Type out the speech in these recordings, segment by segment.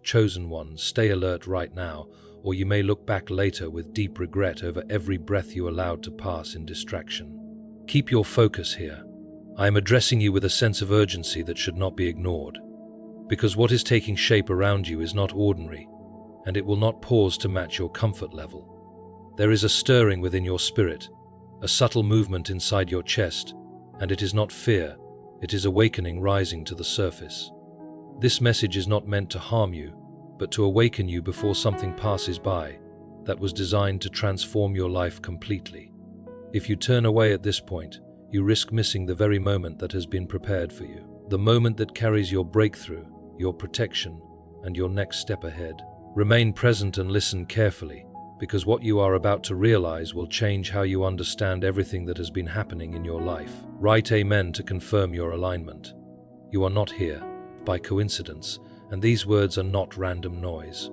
Chosen one, stay alert right now, or you may look back later with deep regret over every breath you allowed to pass in distraction. Keep your focus here. I am addressing you with a sense of urgency that should not be ignored, because what is taking shape around you is not ordinary, and it will not pause to match your comfort level. There is a stirring within your spirit, a subtle movement inside your chest, and it is not fear, it is awakening rising to the surface. This message is not meant to harm you, but to awaken you before something passes by that was designed to transform your life completely. If you turn away at this point, you risk missing the very moment that has been prepared for you, the moment that carries your breakthrough, your protection, and your next step ahead. Remain present and listen carefully, because what you are about to realize will change how you understand everything that has been happening in your life. Write Amen to confirm your alignment. You are not here by coincidence, and these words are not random noise.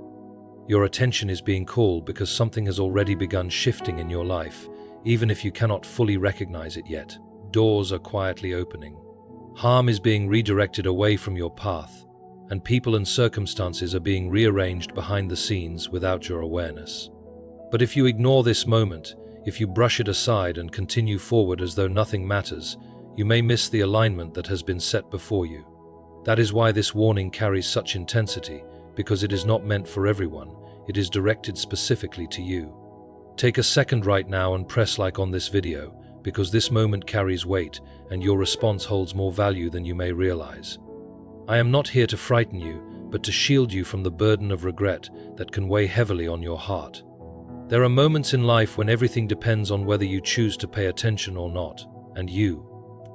Your attention is being called because something has already begun shifting in your life, even if you cannot fully recognize it yet. Doors are quietly opening. Harm is being redirected away from your path, and people and circumstances are being rearranged behind the scenes without your awareness. But if you ignore this moment, if you brush it aside and continue forward as though nothing matters, you may miss the alignment that has been set before you. That is why this warning carries such intensity, because it is not meant for everyone, it is directed specifically to you. Take a second right now and press like on this video, because this moment carries weight and your response holds more value than you may realize. I am not here to frighten you, but to shield you from the burden of regret that can weigh heavily on your heart. There are moments in life when everything depends on whether you choose to pay attention or not, and you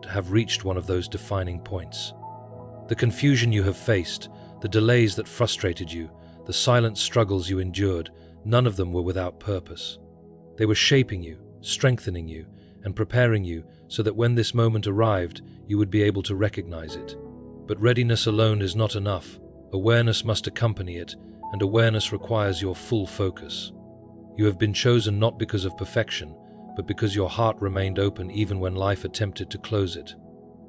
have reached one of those defining points. The confusion you have faced, the delays that frustrated you, the silent struggles you endured, none of them were without purpose. They were shaping you, strengthening you, and preparing you so that when this moment arrived, you would be able to recognize it. But readiness alone is not enough. Awareness must accompany it, and awareness requires your full focus. You have been chosen not because of perfection, but because your heart remained open even when life attempted to close it.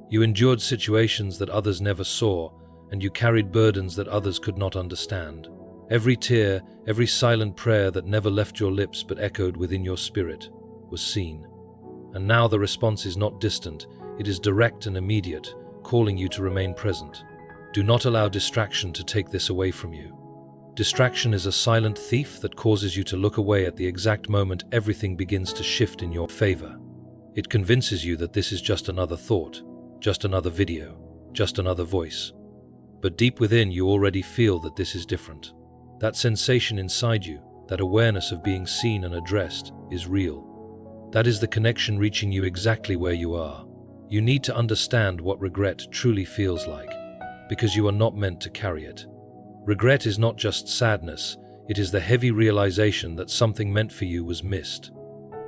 You endured situations that others never saw, and you carried burdens that others could not understand. Every tear, every silent prayer that never left your lips but echoed within your spirit, was seen. And now the response is not distant, it is direct and immediate, calling you to remain present. Do not allow distraction to take this away from you. Distraction is a silent thief that causes you to look away at the exact moment everything begins to shift in your favor. It convinces you that this is just another thought, just another video, just another voice. But deep within you already feel that this is different. That sensation inside you, that awareness of being seen and addressed, is real. That is the connection reaching you exactly where you are. You need to understand what regret truly feels like, because you are not meant to carry it. Regret is not just sadness, it is the heavy realization that something meant for you was missed.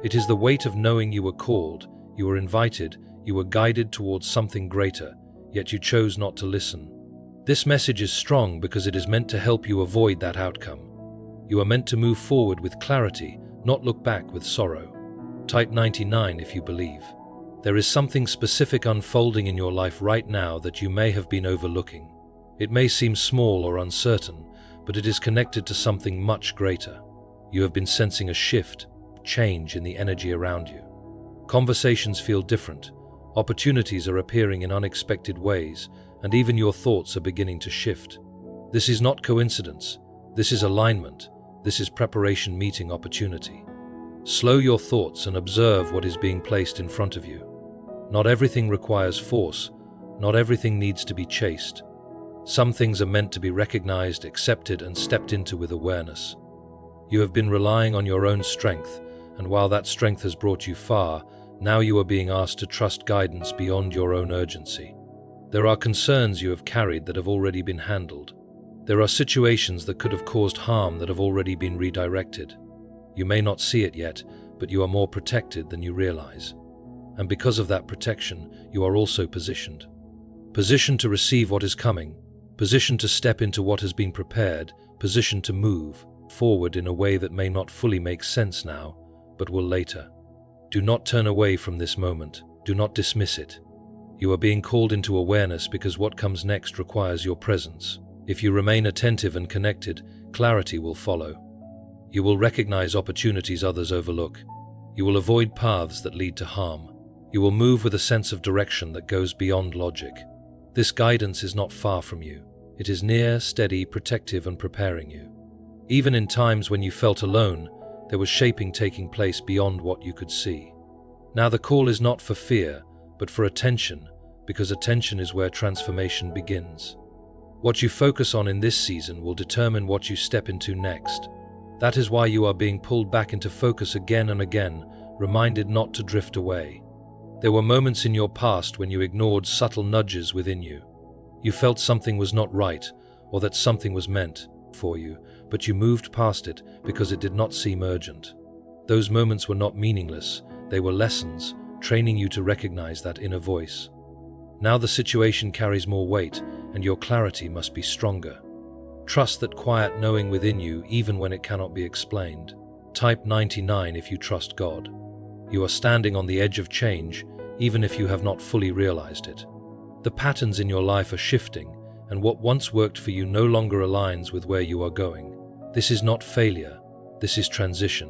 It is the weight of knowing you were called, you were invited, you were guided towards something greater, yet you chose not to listen. This message is strong because it is meant to help you avoid that outcome. You are meant to move forward with clarity, not look back with sorrow. Type 99 if you believe. There is something specific unfolding in your life right now that you may have been overlooking. It may seem small or uncertain, but it is connected to something much greater. You have been sensing a shift, change in the energy around you. Conversations feel different, opportunities are appearing in unexpected ways, and even your thoughts are beginning to shift. This is not coincidence, this is alignment, this is preparation meeting opportunity. Slow your thoughts and observe what is being placed in front of you. Not everything requires force, not everything needs to be chased. Some things are meant to be recognized, accepted, and stepped into with awareness. You have been relying on your own strength, and while that strength has brought you far, now you are being asked to trust guidance beyond your own urgency. There are concerns you have carried that have already been handled. There are situations that could have caused harm that have already been redirected. You may not see it yet, but you are more protected than you realize. And because of that protection, you are also positioned. Positioned to receive what is coming, positioned to step into what has been prepared, positioned to move forward in a way that may not fully make sense now, but will later. Do not turn away from this moment. Do not dismiss it. You are being called into awareness because what comes next requires your presence. If you remain attentive and connected, clarity will follow. You will recognize opportunities others overlook. You will avoid paths that lead to harm. You will move with a sense of direction that goes beyond logic. This guidance is not far from you. It is near, steady, protective, and preparing you. Even in times when you felt alone, there was shaping taking place beyond what you could see. Now the call is not for fear, but for attention, because attention is where transformation begins. What you focus on in this season will determine what you step into next. That is why you are being pulled back into focus again and again, reminded not to drift away. There were moments in your past when you ignored subtle nudges within you. You felt something was not right, or that something was meant for you, but you moved past it because it did not seem urgent. Those moments were not meaningless, they were lessons, training you to recognize that inner voice. Now the situation carries more weight, and your clarity must be stronger. Trust that quiet knowing within you even when it cannot be explained. Type 99 if you trust God. You are standing on the edge of change, even if you have not fully realized it. The patterns in your life are shifting, and what once worked for you no longer aligns with where you are going. This is not failure, this is transition.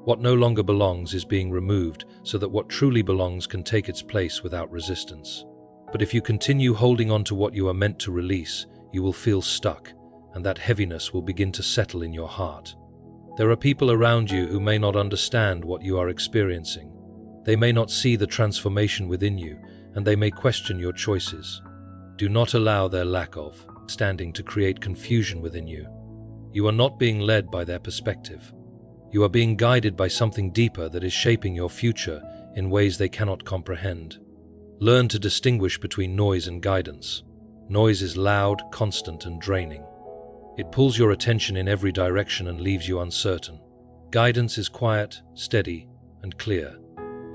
What no longer belongs is being removed so that what truly belongs can take its place without resistance. But if you continue holding on to what you are meant to release, you will feel stuck, and that heaviness will begin to settle in your heart. There are people around you who may not understand what you are experiencing. They may not see the transformation within you, and they may question your choices. Do not allow their lack of understanding to create confusion within you. You are not being led by their perspective. You are being guided by something deeper that is shaping your future in ways they cannot comprehend. Learn to distinguish between noise and guidance. Noise is loud, constant, and draining. It pulls your attention in every direction and leaves you uncertain. Guidance is quiet, steady, and clear.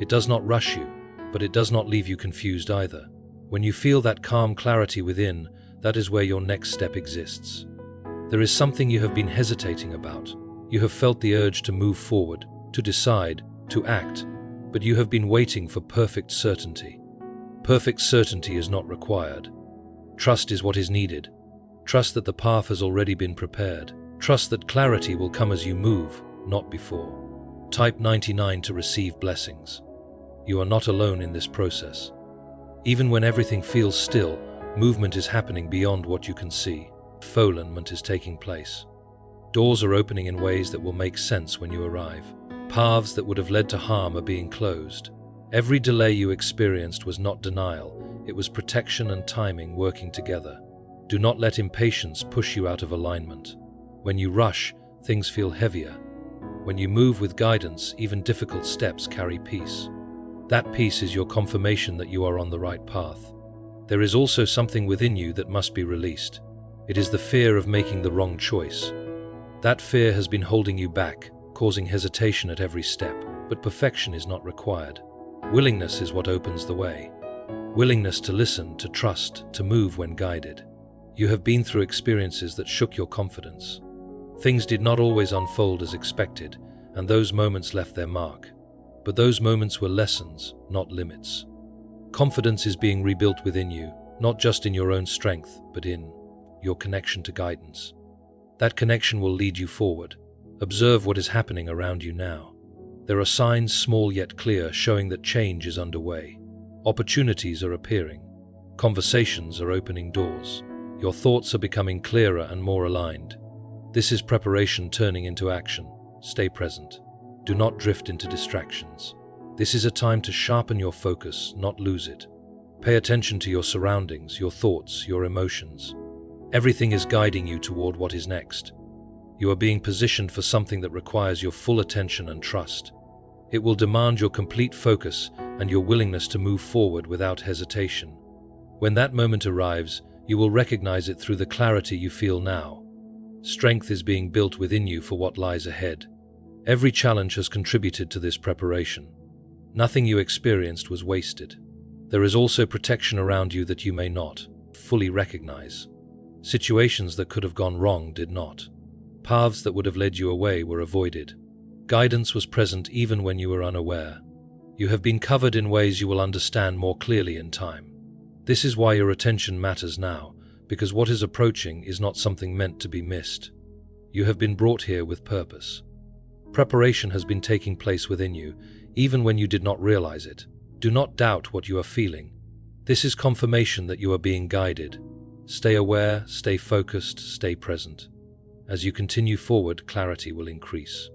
It does not rush you, but it does not leave you confused either. When you feel that calm clarity within, that is where your next step exists. There is something you have been hesitating about. You have felt the urge to move forward, to decide, to act, but you have been waiting for perfect certainty. Perfect certainty is not required. Trust is what is needed. Trust that the path has already been prepared. Trust that clarity will come as you move, not before. Type 99 to receive blessings. You are not alone in this process. Even when everything feels still, movement is happening beyond what you can see. Foldment is taking place. Doors are opening in ways that will make sense when you arrive. Paths that would have led to harm are being closed. Every delay you experienced was not denial, it was protection and timing working together. Do not let impatience push you out of alignment. When you rush, things feel heavier. When you move with guidance, even difficult steps carry peace. That peace is your confirmation that you are on the right path. There is also something within you that must be released. It is the fear of making the wrong choice. That fear has been holding you back, causing hesitation at every step, but perfection is not required. Willingness is what opens the way. Willingness to listen, to trust, to move when guided. You have been through experiences that shook your confidence. Things did not always unfold as expected, and those moments left their mark. But those moments were lessons, not limits. Confidence is being rebuilt within you, not just in your own strength, but in your connection to guidance. That connection will lead you forward. Observe what is happening around you now. There are signs, small yet clear, showing that change is underway. Opportunities are appearing. Conversations are opening doors. Your thoughts are becoming clearer and more aligned. This is preparation turning into action. Stay present. Do not drift into distractions. This is a time to sharpen your focus, not lose it. Pay attention to your surroundings, your thoughts, your emotions. Everything is guiding you toward what is next. You are being positioned for something that requires your full attention and trust. It will demand your complete focus and your willingness to move forward without hesitation. When that moment arrives, you will recognize it through the clarity you feel now. Strength is being built within you for what lies ahead. Every challenge has contributed to this preparation. Nothing you experienced was wasted. There is also protection around you that you may not fully recognize. Situations that could have gone wrong did not. Paths that would have led you away were avoided. Guidance was present even when you were unaware. You have been covered in ways you will understand more clearly in time. This is why your attention matters now, because what is approaching is not something meant to be missed. You have been brought here with purpose. Preparation has been taking place within you, even when you did not realize it. Do not doubt what you are feeling. This is confirmation that you are being guided. Stay aware, stay focused, stay present. As you continue forward, clarity will increase.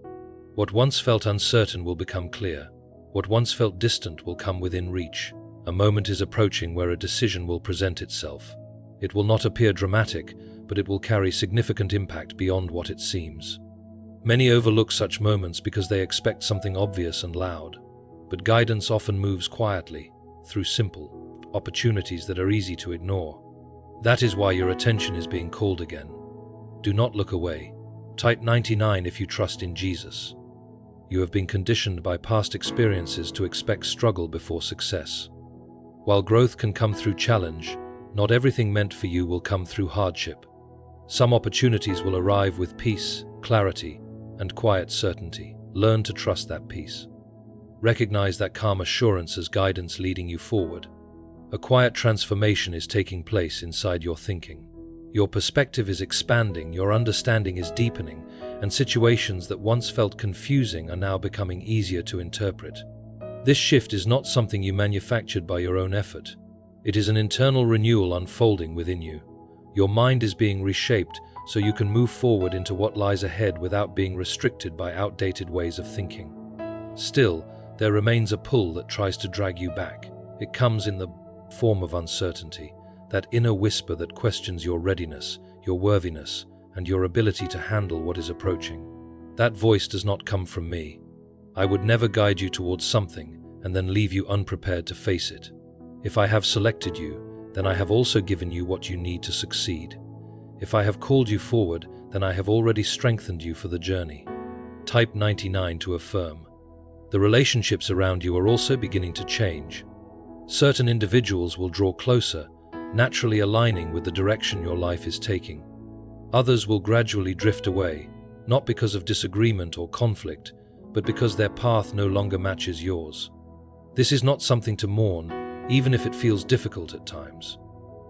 What once felt uncertain will become clear. What once felt distant will come within reach. A moment is approaching where a decision will present itself. It will not appear dramatic, but it will carry significant impact beyond what it seems. Many overlook such moments because they expect something obvious and loud, but guidance often moves quietly, through simple opportunities that are easy to ignore. That is why your attention is being called again. Do not look away. Type 99 if you trust in Jesus. You have been conditioned by past experiences to expect struggle before success. While growth can come through challenge, not everything meant for you will come through hardship. Some opportunities will arrive with peace, clarity, and quiet certainty. Learn to trust that peace. Recognize that calm assurance as guidance leading you forward. A quiet transformation is taking place inside your thinking. Your perspective is expanding, your understanding is deepening, and situations that once felt confusing are now becoming easier to interpret. This shift is not something you manufactured by your own effort. It is an internal renewal unfolding within you. Your mind is being reshaped so you can move forward into what lies ahead without being restricted by outdated ways of thinking. Still, there remains a pull that tries to drag you back. It comes in the form of uncertainty, that inner whisper that questions your readiness, your worthiness, and your ability to handle what is approaching. That voice does not come from me. I would never guide you towards something and then leave you unprepared to face it. If I have selected you, then I have also given you what you need to succeed. If I have called you forward, then I have already strengthened you for the journey. Type 99 to affirm. The relationships around you are also beginning to change. Certain individuals will draw closer, naturally aligning with the direction your life is taking. Others will gradually drift away, not because of disagreement or conflict, but because their path no longer matches yours. This is not something to mourn, even if it feels difficult at times.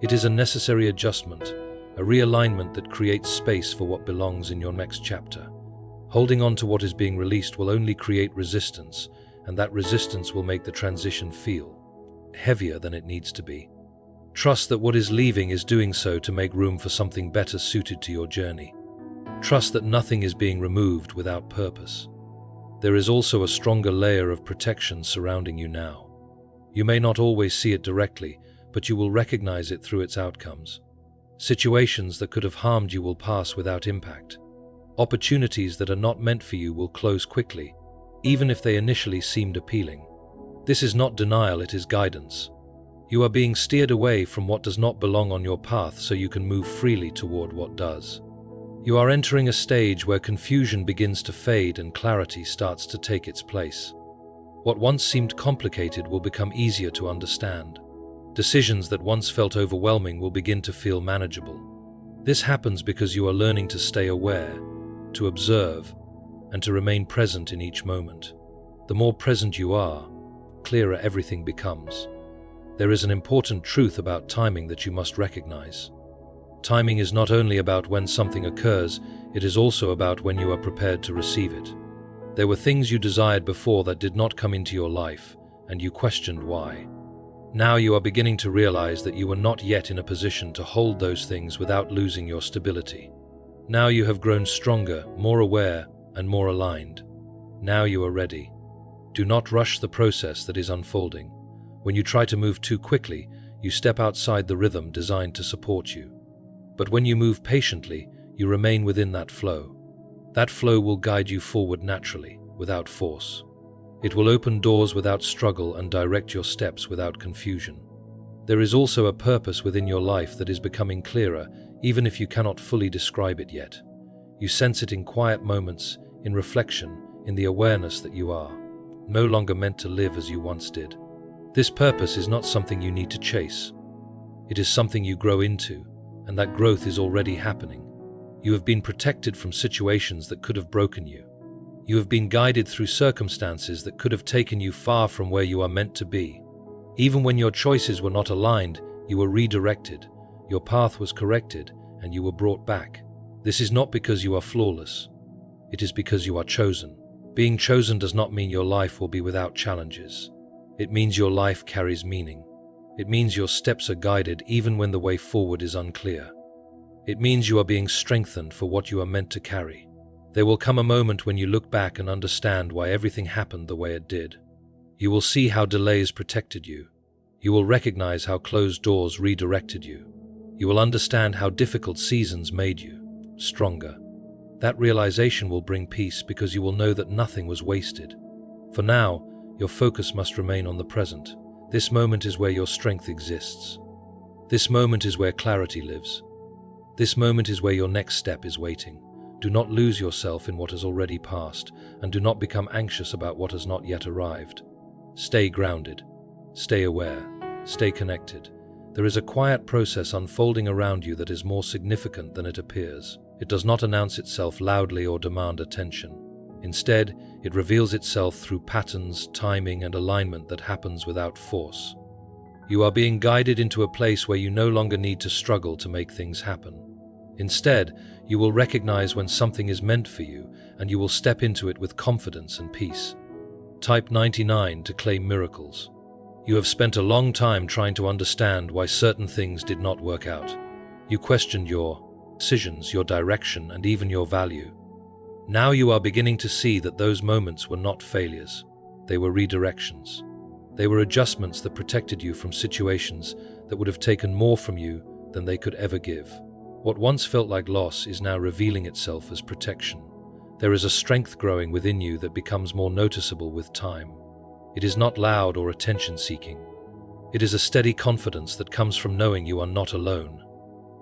It is a necessary adjustment, a realignment that creates space for what belongs in your next chapter. Holding on to what is being released will only create resistance, and that resistance will make the transition feel heavier than it needs to be. Trust that what is leaving is doing so to make room for something better suited to your journey. Trust that nothing is being removed without purpose. There is also a stronger layer of protection surrounding you now. You may not always see it directly, but you will recognize it through its outcomes. Situations that could have harmed you will pass without impact. Opportunities that are not meant for you will close quickly, even if they initially seemed appealing. This is not denial, it is guidance. You are being steered away from what does not belong on your path so you can move freely toward what does. You are entering a stage where confusion begins to fade and clarity starts to take its place. What once seemed complicated will become easier to understand. Decisions that once felt overwhelming will begin to feel manageable. This happens because you are learning to stay aware, to observe, and to remain present in each moment. The more present you are, clearer everything becomes. There is an important truth about timing that you must recognize. Timing is not only about when something occurs, it is also about when you are prepared to receive it. There were things you desired before that did not come into your life, and you questioned why. Now you are beginning to realize that you are not yet in a position to hold those things without losing your stability. Now you have grown stronger, more aware, and more aligned. Now you are ready. Do not rush the process that is unfolding. When you try to move too quickly, you step outside the rhythm designed to support you. But when you move patiently, you remain within that flow. That flow will guide you forward naturally, without force. It will open doors without struggle and direct your steps without confusion. There is also a purpose within your life that is becoming clearer, even if you cannot fully describe it yet. You sense it in quiet moments, in reflection, in the awareness that you are no longer meant to live as you once did. This purpose is not something you need to chase. It is something you grow into, and that growth is already happening. You have been protected from situations that could have broken you. You have been guided through circumstances that could have taken you far from where you are meant to be. Even when your choices were not aligned, you were redirected. Your path was corrected, and you were brought back. This is not because you are flawless. It is because you are chosen. Being chosen does not mean your life will be without challenges. It means your life carries meaning. It means your steps are guided even when the way forward is unclear. It means you are being strengthened for what you are meant to carry. There will come a moment when you look back and understand why everything happened the way it did. You will see how delays protected you. You will recognize how closed doors redirected you. You will understand how difficult seasons made you stronger. That realization will bring peace because you will know that nothing was wasted. For now, your focus must remain on the present. This moment is where your strength exists. This moment is where clarity lives. This moment is where your next step is waiting. Do not lose yourself in what has already passed, and do not become anxious about what has not yet arrived. Stay grounded. Stay aware. Stay connected. There is a quiet process unfolding around you that is more significant than it appears. It does not announce itself loudly or demand attention. Instead, it reveals itself through patterns, timing, and alignment that happens without force. You are being guided into a place where you no longer need to struggle to make things happen. Instead, you will recognize when something is meant for you, and you will step into it with confidence and peace. Type 99 to claim miracles. You have spent a long time trying to understand why certain things did not work out. You questioned your decisions, your direction, and even your value. Now you are beginning to see that those moments were not failures. They were redirections. They were adjustments that protected you from situations that would have taken more from you than they could ever give. What once felt like loss is now revealing itself as protection. There is a strength growing within you that becomes more noticeable with time. It is not loud or attention-seeking. It is a steady confidence that comes from knowing you are not alone.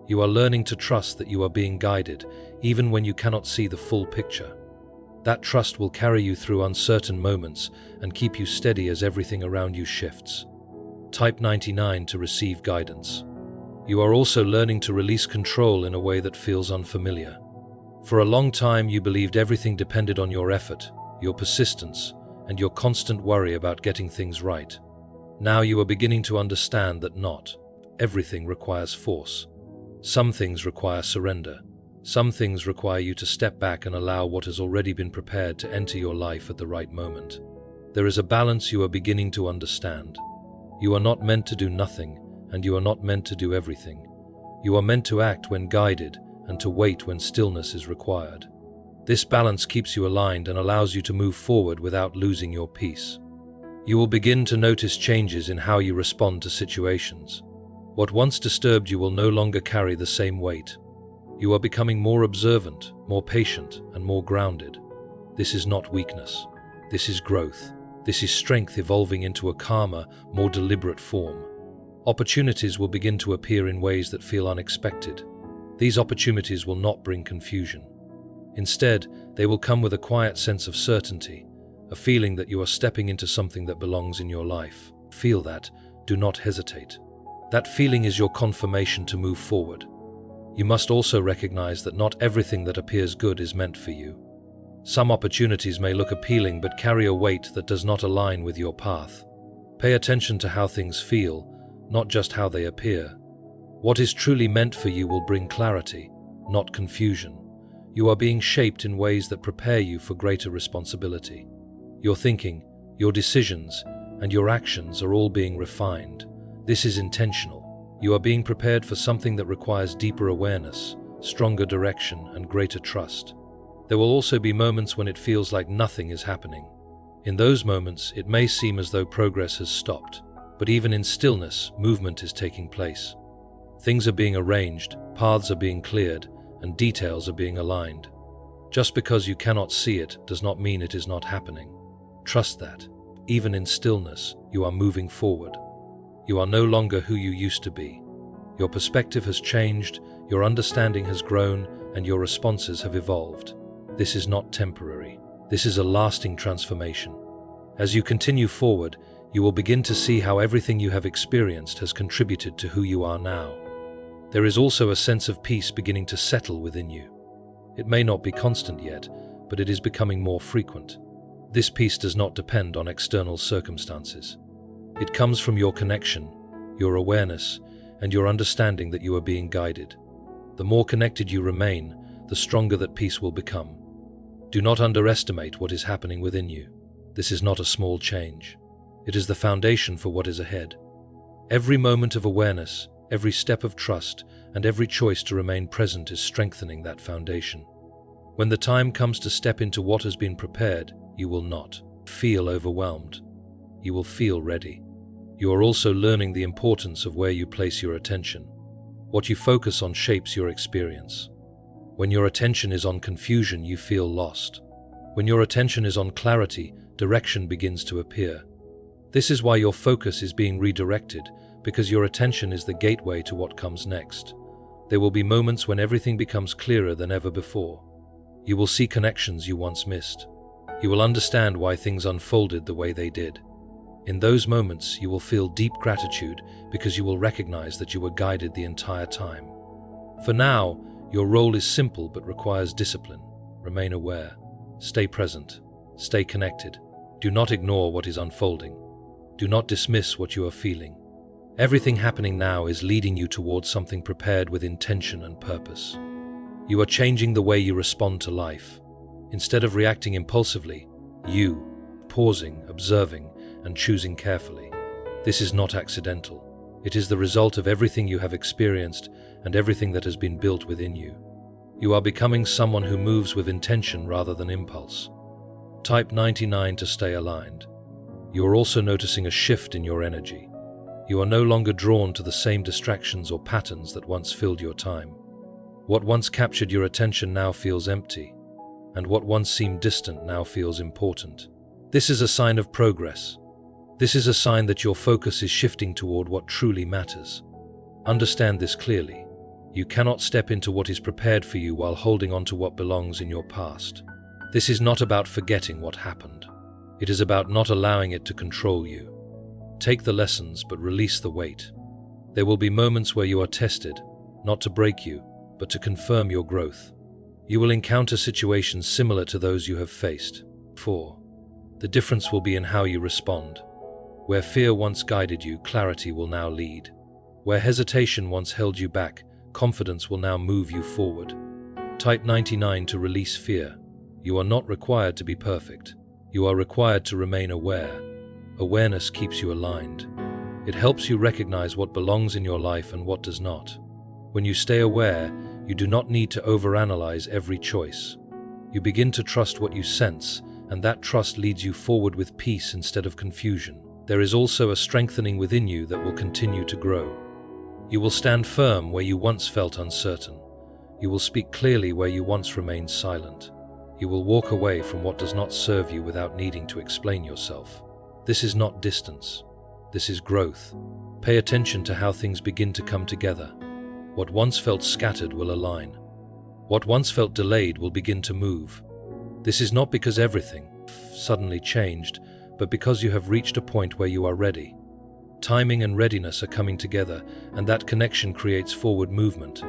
You are learning to trust that you are being guided, even when you cannot see the full picture. That trust will carry you through uncertain moments and keep you steady as everything around you shifts. Type 99 to receive guidance. You are also learning to release control in a way that feels unfamiliar. For a long time, you believed everything depended on your effort, your persistence, and your constant worry about getting things right. Now you are beginning to understand that not everything requires force. Some things require surrender. Some things require you to step back and allow what has already been prepared to enter your life at the right moment. There is a balance you are beginning to understand. You are not meant to do nothing, and you are not meant to do everything. You are meant to act when guided and to wait when stillness is required. This balance keeps you aligned and allows you to move forward without losing your peace. You will begin to notice changes in how you respond to situations. What once disturbed you will no longer carry the same weight. You are becoming more observant, more patient, and more grounded. This is not weakness. This is growth. This is strength evolving into a calmer, more deliberate form. Opportunities will begin to appear in ways that feel unexpected. These opportunities will not bring confusion. Instead, they will come with a quiet sense of certainty, a feeling that you are stepping into something that belongs in your life. Feel that. Do not hesitate. That feeling is your confirmation to move forward. You must also recognize that not everything that appears good is meant for you. Some opportunities may look appealing but carry a weight that does not align with your path. Pay attention to how things feel, not just how they appear. What is truly meant for you will bring clarity, not confusion. You are being shaped in ways that prepare you for greater responsibility. Your thinking, your decisions, and your actions are all being refined. This is intentional. You are being prepared for something that requires deeper awareness, stronger direction, and greater trust. There will also be moments when it feels like nothing is happening. In those moments, it may seem as though progress has stopped. But even in stillness, movement is taking place. Things are being arranged, paths are being cleared, and details are being aligned. Just because you cannot see it does not mean it is not happening. Trust that. Even in stillness, you are moving forward. You are no longer who you used to be. Your perspective has changed, your understanding has grown, and your responses have evolved. This is not temporary. This is a lasting transformation. As you continue forward, you will begin to see how everything you have experienced has contributed to who you are now. There is also a sense of peace beginning to settle within you. It may not be constant yet, but it is becoming more frequent. This peace does not depend on external circumstances. It comes from your connection, your awareness, and your understanding that you are being guided. The more connected you remain, the stronger that peace will become. Do not underestimate what is happening within you. This is not a small change. It is the foundation for what is ahead. Every moment of awareness, every step of trust, and every choice to remain present is strengthening that foundation. When the time comes to step into what has been prepared, you will not feel overwhelmed. You will feel ready. You are also learning the importance of where you place your attention. What you focus on shapes your experience. When your attention is on confusion, you feel lost. When your attention is on clarity, direction begins to appear. This is why your focus is being redirected, because your attention is the gateway to what comes next. There will be moments when everything becomes clearer than ever before. You will see connections you once missed. You will understand why things unfolded the way they did. In those moments, you will feel deep gratitude because you will recognize that you were guided the entire time. For now, your role is simple but requires discipline. Remain aware. Stay present. Stay connected. Do not ignore what is unfolding. Do not dismiss what you are feeling. Everything happening now is leading you towards something prepared with intention and purpose. You are changing the way you respond to life. Instead of reacting impulsively, you, pausing, observing, and choosing carefully. This is not accidental. It is the result of everything you have experienced and everything that has been built within you. You are becoming someone who moves with intention rather than impulse. Type 99 to stay aligned. You are also noticing a shift in your energy. You are no longer drawn to the same distractions or patterns that once filled your time. What once captured your attention now feels empty, and what once seemed distant now feels important. This is a sign of progress. This is a sign that your focus is shifting toward what truly matters. Understand this clearly. You cannot step into what is prepared for you while holding on to what belongs in your past. This is not about forgetting what happened. It is about not allowing it to control you. Take the lessons, but release the weight. There will be moments where you are tested, not to break you, but to confirm your growth. You will encounter situations similar to those you have faced. 4. The difference will be in how you respond. Where fear once guided you, clarity will now lead. Where hesitation once held you back, confidence will now move you forward. Type 99 to release fear. You are not required to be perfect. You are required to remain aware. Awareness keeps you aligned. It helps you recognize what belongs in your life and what does not. When you stay aware, you do not need to overanalyze every choice. You begin to trust what you sense, and that trust leads you forward with peace instead of confusion. There is also a strengthening within you that will continue to grow. You will stand firm where you once felt uncertain. You will speak clearly where you once remained silent. You will walk away from what does not serve you without needing to explain yourself. This is not distance. This is growth. Pay attention to how things begin to come together. What once felt scattered will align. What once felt delayed will begin to move. This is not because everything suddenly changed, but because you have reached a point where you are ready. Timing and readiness are coming together, and that connection creates forward movement.